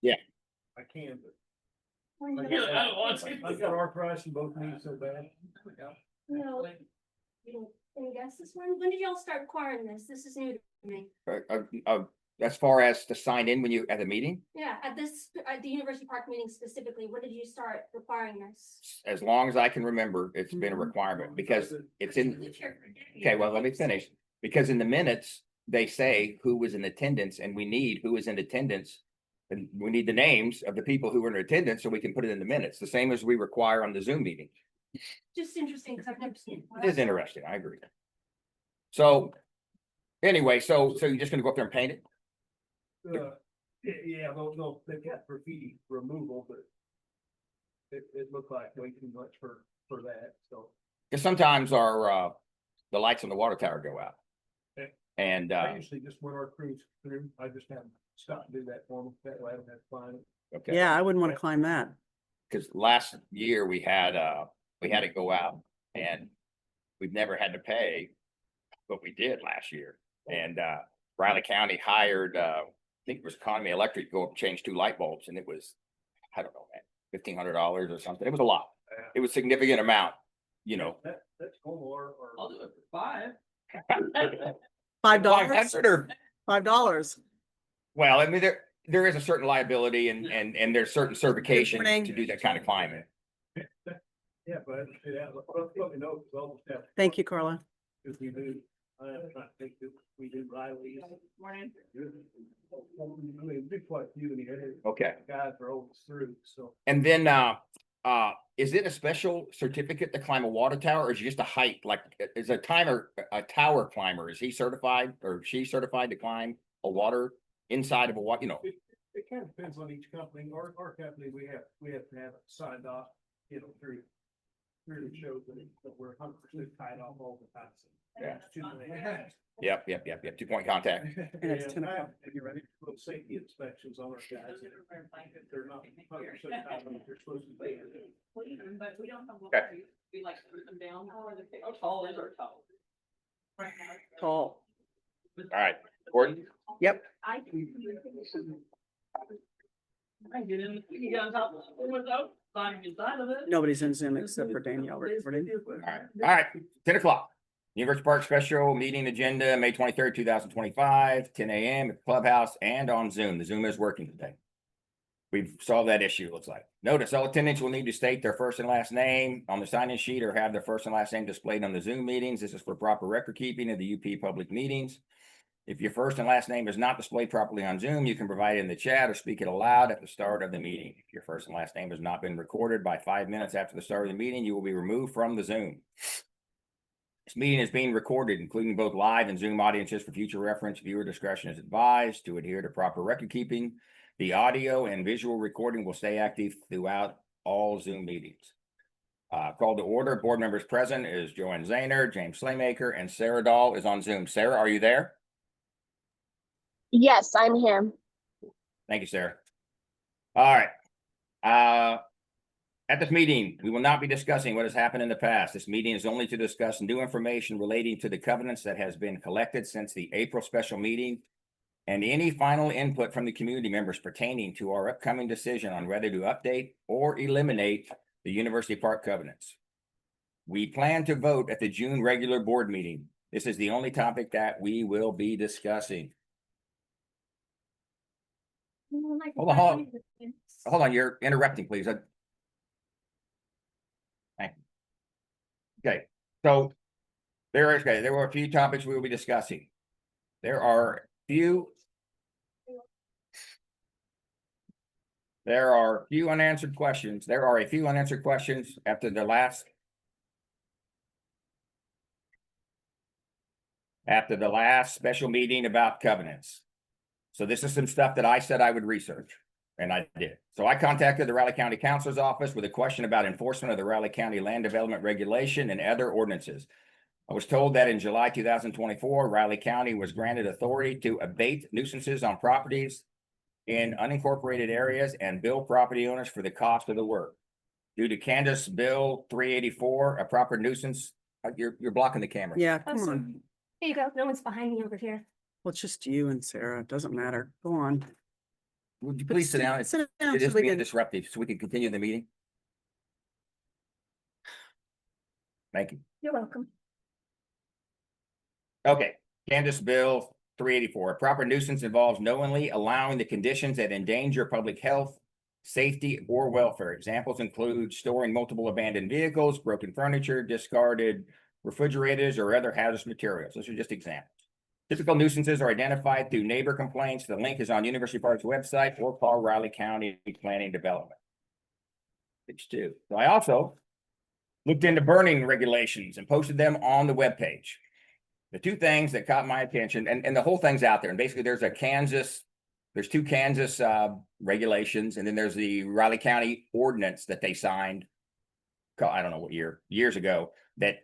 Yeah. I can, but. When I you- don't want to. I've got arthritis in both knees so bad. No, any guess this one? When did y'all start requiring this? This is new to me. As far as to sign in when you at the meeting, Yeah, at the University Park meeting specifically, when did you start requiring this? as long as I can remember, it's been a requirement because it's in. Okay, well, let me finish. Because in the minutes, they say who was in attendance and we need who is in attendance. And we need the names of the people who were in attendance so we can put it in the minutes, the same as we require on the Zoom meeting. Just interesting because I've never seen it. It is interesting, I agree. So anyway, so you're just gonna go up there and paint it? Yeah, no, they've got graffiti removal, but. It looked like way too much for that, so. Because sometimes our the lights on the water tower go out. Okay. And I usually just when our crews through, I just have them stop and do that for them, that way I don't have to find it. okay. Yeah, I wouldn't want to climb that. Because last year we had it go out and we've never had to pay, but we did last year. And Riley County hired I think it was Economy Electric, go up and change 2 light bulbs, and it was, I don't know, man, $1,500 or something. It was a lot. Yeah. It was a significant amount, you know. That's normal or. I'll do it for $5. $5. $5. Well, I mean, there is a certain liability and there's certain certification morning. to do that kind of climbing. Yeah, but yeah, let me know, because I almost have. Thank you, Carla. If we do, I think that we do Riley's. Morning. I mean, big quite a few in here. Okay. Guys are always through, so. And then, is it a special certificate to climb a water tower or is it just a height? Like, is a tower climber, is he certified or she certified to climb a water inside of a water, you know? It kind of depends on each company. Our company, we have to have it signed off, you know, through the show that we're 100% tied off all the time. So Yeah. it's 2.5. Yep. 2-point contact. And it's 10 Yeah, o'clock. and you're ready for those safety inspections on our guys. They're not 100% tied on what they're supposed to be. But we don't have. Okay. We like to put them down. How tall is our tall? Tall. All right, Gordon? Yep. I can get in, we can get on top of the window, climb inside of it. Nobody's in Zoom except for Danielle recording. All right, 10 o'clock. University Park special meeting agenda, May 23rd, 2025, 10 a.m. at the clubhouse and on Zoom. The Zoom is working today. We've solved that issue, it looks like. Notice all attendants will need to state their first and last name on the sign-in sheet or have their first and last name displayed on the Zoom meetings. This is for proper record keeping of the UP public meetings. If your first and last name is not displayed properly on Zoom, you can provide it in the chat or speak it aloud at the start of the meeting. If your first and last name has not been recorded by 5 minutes after the start of the meeting, you will be removed from the Zoom. This meeting is being recorded, including both live and Zoom audiences for future reference. Viewer discretion is advised to adhere to proper record keeping. The audio and visual recording will stay active throughout all Zoom meetings. Call to order. Board members present is Joanne Zahner, James Slaymaker, and Sarah Dahl is on Zoom. Sarah, are you there? Yes, I'm here. Thank you, Sarah. All right. At this meeting, we will not be discussing what has happened in the past. This meeting is only to discuss new information relating to the covenants that has been collected since the April special meeting and any final input from the community members pertaining to our upcoming decision on whether to update or eliminate the University Park covenants. We plan to vote at the June regular board meeting. This is the only topic that we will be discussing. Hold on, you're interrupting, please. Thank you. Okay, so there were a few topics we will be discussing. There are few unanswered questions. There are a few unanswered questions after the last special meeting about covenants. So this is some stuff that I said I would research, and I did. So I contacted the Riley County Council's office with a question about enforcement of the Riley County Land Development Regulation and other ordinances. I was told that in July 2024, Riley County was granted authority to abate nuisances on properties in unincorporated areas and bill property owners for the cost of the work. Due to Candace Bill 384, a proper nuisance, you're blocking the camera. Yeah, come on. Here you go. No one's behind me over here. Well, it's just you and Sarah. It doesn't matter. Go on. Would you please sit down? It's Sit down it so is we being can, disruptive, so we can continue the meeting. Thank you. You're welcome. Okay, Candace Bill 384. A proper nuisance involves knowingly allowing the conditions that endanger public health, safety, or welfare. Examples include storing multiple abandoned vehicles, broken furniture, discarded refrigerators, or other hazardous materials. Those are just examples. Typical nuisances are identified through neighbor complaints. The link is on University Park's website or call Riley County Planning Development. Page 2. So I also looked into burning regulations and posted them on the webpage. The two things that caught my attention, and the whole thing's out there, and basically there's two Kansas regulations, and then there's the Riley County ordinance that they signed, I don't know what years ago, that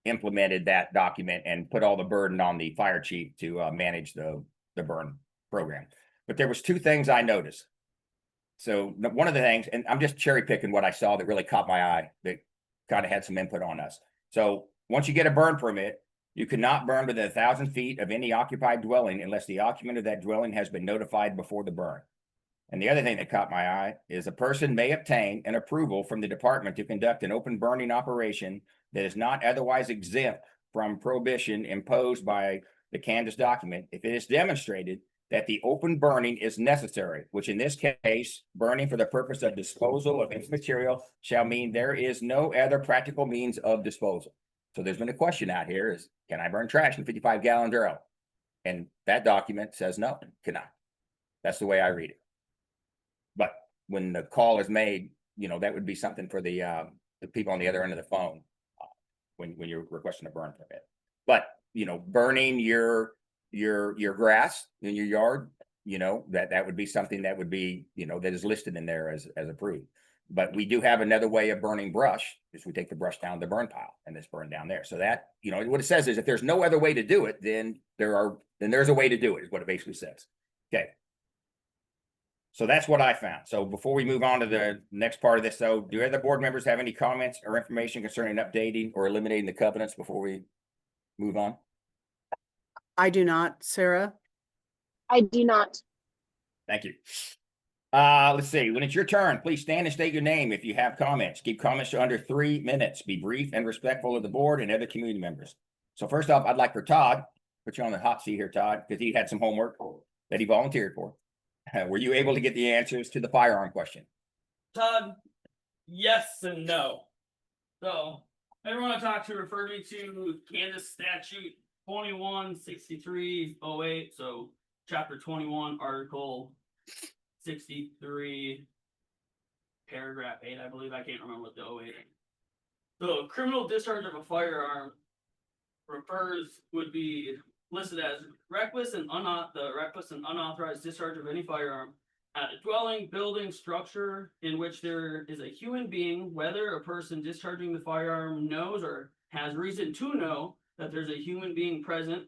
implemented that document and put all the burden on the fire chief to manage the burn program. But there was two things I noticed. So one of the things, and I'm just cherry picking what I saw that really caught my eye, that kind of had some input on us. So once you get a burn permit, you cannot burn within 1,000 feet of any occupied dwelling unless the occupant of that dwelling has been notified before the burn. And the other thing that caught my eye is a person may obtain an approval from the department to conduct an open burning operation that is not otherwise exempt from prohibition imposed by the Kansas document if it is demonstrated that the open burning is necessary, which in this case, burning for the purpose of disposal of its material shall mean there is no other practical means of disposal. So there's been a question out here is, can I burn trash in a 55-gallon barrel? And that document says no, cannot. That's the way I read it. But when the call is made, that would be something for the people on the other end of the phone when you're requesting a burn permit. But burning your grass in your yard, that would be something that would be that is listed in there as approved. But we do have another way of burning brush, is we take the brush down the burn pile and it's burned down there. So that, what it says is if there's no other way to do it, then there's a way to do it, is what it basically says. Okay. So that's what I found. So before we move on to the next part of this, though, do other board members have any comments or information concerning updating or eliminating the covenants before we move on? I do not, Sarah. I do not. Thank you. Let's see. When it's your turn, please stand and state your name if you have comments. Keep comments to under 3 minutes. Be brief and respectful of the board and other community members. So first off, I'd like for Todd, put you on the hot seat here, Todd, because he had some homework that he volunteered for. Were you able to get the answers to the firearm question? Todd, yes and no. So everyone I talked to referred me to Kansas statute 216308. So chapter 21, article 63, paragraph 8, I believe. I can't remember what the 08. So criminal discharge of a firearm would be listed as reckless and unauthorized discharge of any firearm at a dwelling, building, structure in which there is a human being, whether a person discharging the firearm knows or has reason to know that there's a human being present,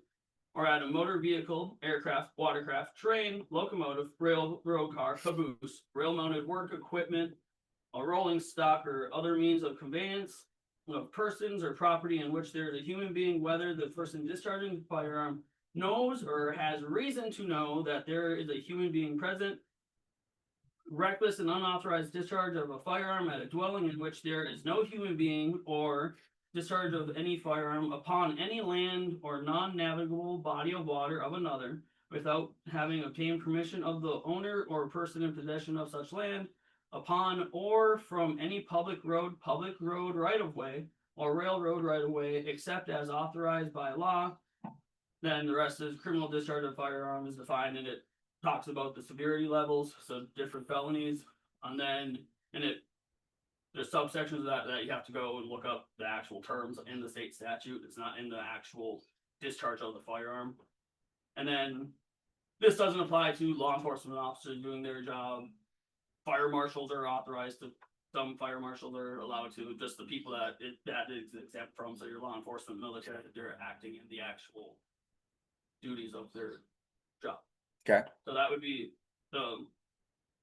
or at a motor vehicle, aircraft, watercraft, train, locomotive, road car, caboose, rail-mounted work equipment, a rolling stock, or other means of conveyance of persons or property in which there is a human being, whether the person discharging the firearm knows or has reason to know that there is a human being present. Reckless and unauthorized discharge of a firearm at a dwelling in which there is no human being, or discharge of any firearm upon any land or non-navigable body of water of another without having obtained permission of the owner or person in possession of such land, upon or from any public road right-of-way, or railroad right-of-way, except as authorized by law. Then the rest is criminal discharge of firearm is defined, and it talks about the severity levels, so different felonies, and then there's subsections of that you have to go and look up the actual terms in the state statute. It's not in the actual discharge of the firearm. And then this doesn't apply to law enforcement officers doing their job. Fire marshals are authorized to, some fire marshals are allowed to, just the people that is exempt from, so your law enforcement, military, they're acting in the actual duties of their job. Okay. So that would be the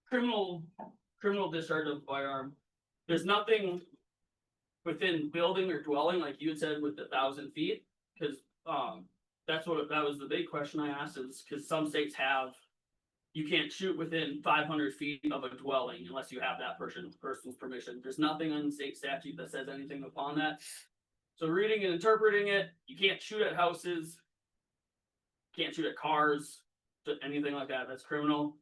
criminal discharge of firearm. There's nothing within building or dwelling, like you had said, with the 1,000 feet, because that was the big question I asked, is because some states have you can't shoot within 500 feet of a dwelling unless you have that person's permission. There's nothing in the state statute that says anything upon that. So reading and interpreting it, you can't shoot at houses. Can't shoot at cars, anything like that, that's criminal.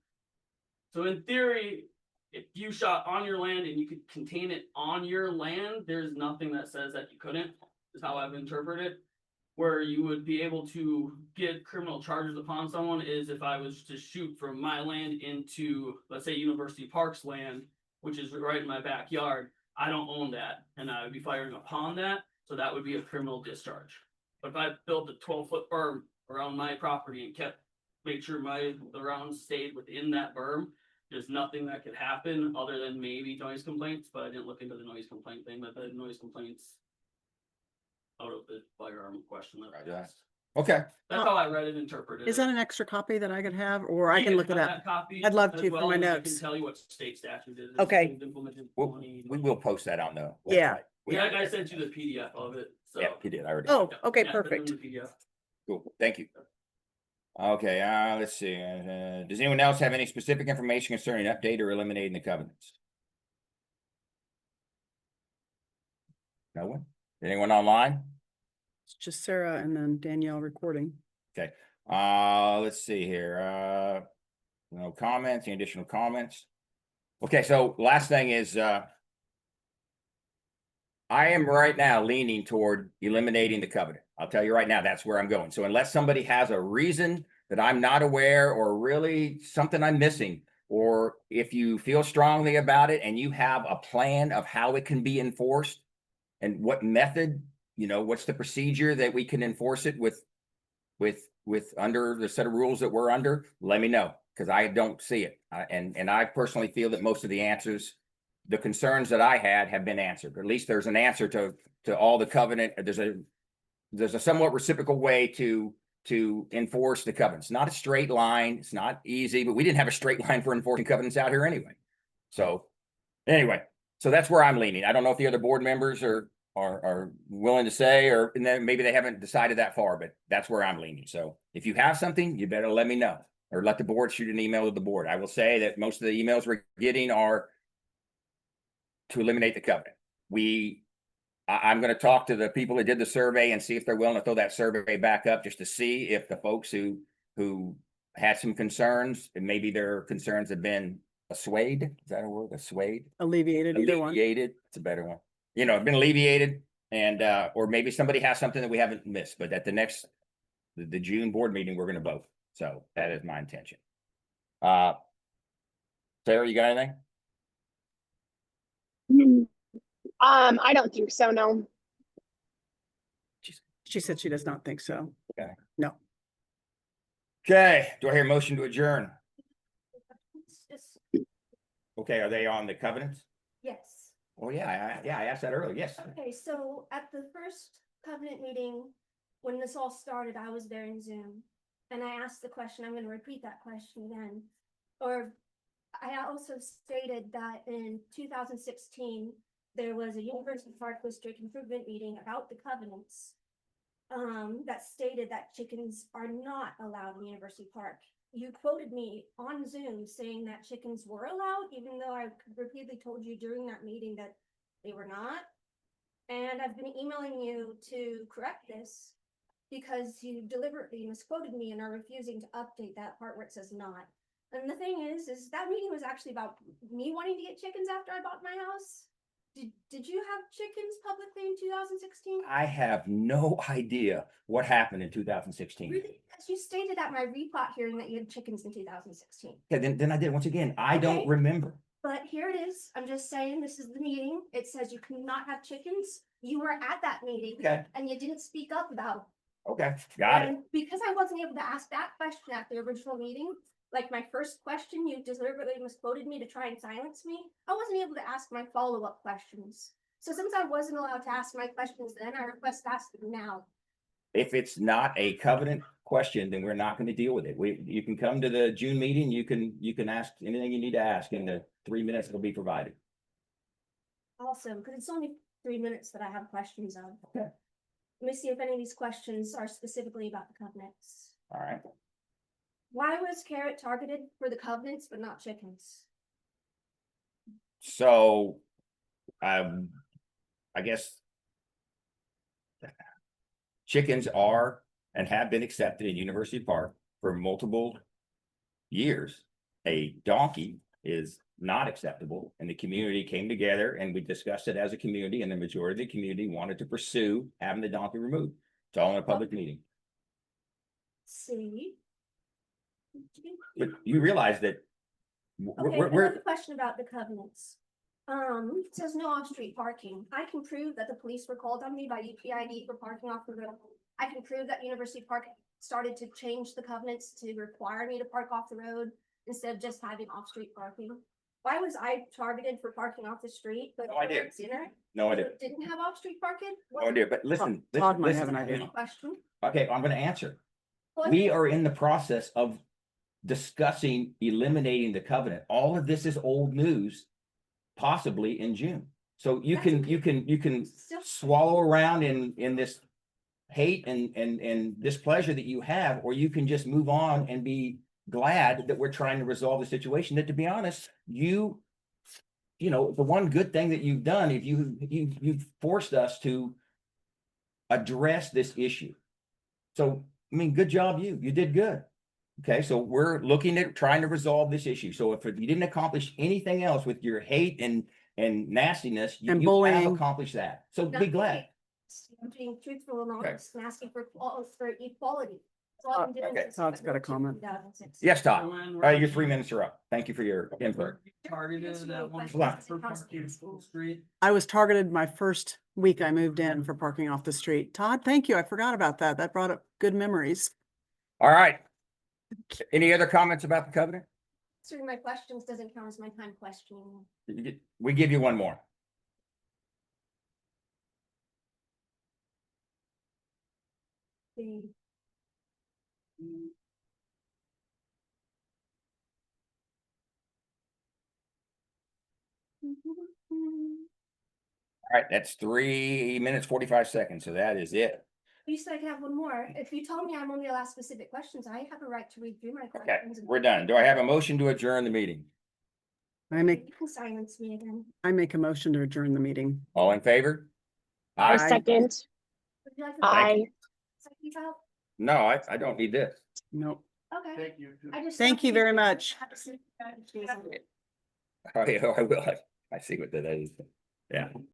So in theory, if you shot on your land and you could contain it on your land, there's nothing that says that you couldn't, is how I've interpreted it. Where you would be able to get criminal charges upon someone is if I was to shoot from my land into, let's say, University Park's land, which is right in my backyard. I don't own that, and I would be firing upon that, so that would be a criminal discharge. But if I built a 12-foot berm around my property and made sure the rounds stayed within that berm, there's nothing that could happen other than maybe noise complaints, but I didn't look into the noise complaint thing, but the noise complaints out of the firearm question that Roger I that. asked. Okay, That's how I read it and interpreted it. Is that an extra copy that I could have, or I can look it have up? that copy I'd love as to for well, my and I notes. can tell you what state statute it is. Okay. It's implemented We'll- 20. we will post that on the Yeah. website. Yeah, I sent you the PDF of it, so. Yeah, he did, I already. Oh, Yeah, okay, yeah, send them perfect. the PDF. Cool, thank you. Okay, let's see, does anyone else have any specific information concerning update or eliminating the covenants? No one? Anyone online? It's just Sarah and then Danielle recording. Let's see here, no comments, any additional comments? Okay, so last thing is, I am right now leaning toward eliminating the covenant. I'll tell you right now, that's where I'm going. So unless somebody has a reason that I'm not aware or really something I'm missing, or if you feel strongly about it and you have a plan of how it can be enforced and what method, what's the procedure that we can enforce it with under the set of rules that we're under, let me know, because I don't see it. And I personally feel that most of the answers, the concerns that I had have been answered. At least there's an answer to all the covenant. There's a somewhat reciprocal way to enforce the covenants. Not a straight line. It's not easy, but we didn't have a straight line for enforcing covenants out here anyway. So anyway, so that's where I'm leaning. I don't know if the other board members are willing to say, and then maybe they haven't decided that far, but that's where I'm leaning. So if you have something, you better let me know, or let the board shoot an email to the board. I will say that most of the emails we're getting are to eliminate the covenant. I'm going to talk to the people that did the survey and see if they're willing to throw that survey back up, just to see if the folks who had some concerns, and maybe their concerns have been assuaged. Is that a word? Assuaged? Alleviated, either one. Alleviated. It's a better one. Been alleviated, and or maybe somebody has something that we haven't missed. But at the June board meeting, we're going to vote. So that is my intention. Sarah, you got anything? I don't think so, no. She said she does not think so. Okay. No. Okay. Do I hear a motion to adjourn? Just- Okay. Are they on the covenants? Yes. Oh, yeah, I asked that earlier. Yes. Okay, so at the first covenant meeting, when this all started, I was there in Zoom. And I asked the question, I'm gonna repeat that question again. Or I also stated that in 2016, there was a University Park District improvement meeting about the covenants. That stated that chickens are not allowed in University Park. You quoted me on Zoom saying that chickens were allowed, even though I repeatedly told you during that meeting that they were not. And I've been emailing you to correct this because you deliberately misquoted me and are refusing to update that part where it says not. And the thing is that meeting was actually about me wanting to get chickens after I bought my house. Did you have chickens publicly in 2016? I have no idea what happened in 2016. Really? Because you stated at my repot hearing that you had chickens in 2016. Okay, then I did. Once again, I don't Okay. remember. But here it is. I'm just saying, this is the meeting. It says you cannot have chickens. You were at that meeting Okay, and you didn't speak up about it. okay, got it. And because I wasn't able to ask that question at the original meeting, like my first question, you deliberately misquoted me to try and silence me. I wasn't able to ask my follow-up questions. So since I wasn't allowed to ask my questions then, I request to ask them now. If it's not a covenant question, then we're not going to deal with it. You can come to the June meeting. You can ask anything you need to ask in the 3 minutes that'll be provided. Also, because it's only 3 minutes that I have questions on. Okay. Let me see if any of these questions are specifically about the covenants. All right. Why was carrot targeted for the covenants but not chickens? So, I guess chickens are and have been accepted in University Park for multiple years. A donkey is not acceptable, and the community came together and we discussed it as a community, and the majority of the community wanted to pursue having the donkey removed. It's all in a public meeting. See? But you realize that Okay, we're another question about the covenants. It says no off-street parking. I can prove that the police were called on me by UPID for parking off the road. I can prove that University Park started to change the covenants to require me to park off the road instead of just having off-street parking. Why was I targeted for parking off the street, but No idea. dinner no idea. didn't have off-street parking? No idea, but listen. Todd might listen, have an idea. Question. Okay, I'm gonna answer. Well, We are in the process of discussing eliminating the covenant. All of this is old news, possibly in June. So you can Still- swallow around in this hate and displeasure that you have, or you can just move on and be glad that we're trying to resolve the situation. That, to be honest, you know, the one good thing that you've done, if you've forced us to address this issue. So, I mean, good job, you did good. Okay, so we're looking at trying to resolve this issue. So if you didn't accomplish anything else with your hate and nastiness, And you have bullying. accomplished that. So be Nothing. glad. I'm being truthful and Okay. honest and asking for equality. That's all I'm doing Okay. since Todd's got a comment. 2006. Yes, So Todd. when we're Your 3 minutes are up. Thank you for your input. targeted at one Hold on. point for parking School Street. I was targeted my first week I moved in for parking off the street. Todd, thank you. I forgot about that. That brought up good memories. All right. Any other comments about the covenant? Answering my questions doesn't count as my time questioning. We give you one more. The- All right, that's 3 minutes, 45 seconds. So that is it. You said I could have one more. If you told me I'm only allowed specific questions, I have a right to read through my Okay, questions. and- we're done. Do I have a motion to adjourn the meeting? I make, You can silence me again. I make a motion to adjourn the meeting. All in favor? I Aye. second. Would you like to? I, Second out? No, I don't need this. Nope. Okay. Thank you. I just. Thank you very much. Oh, yeah, I will. I see what that is. Yeah.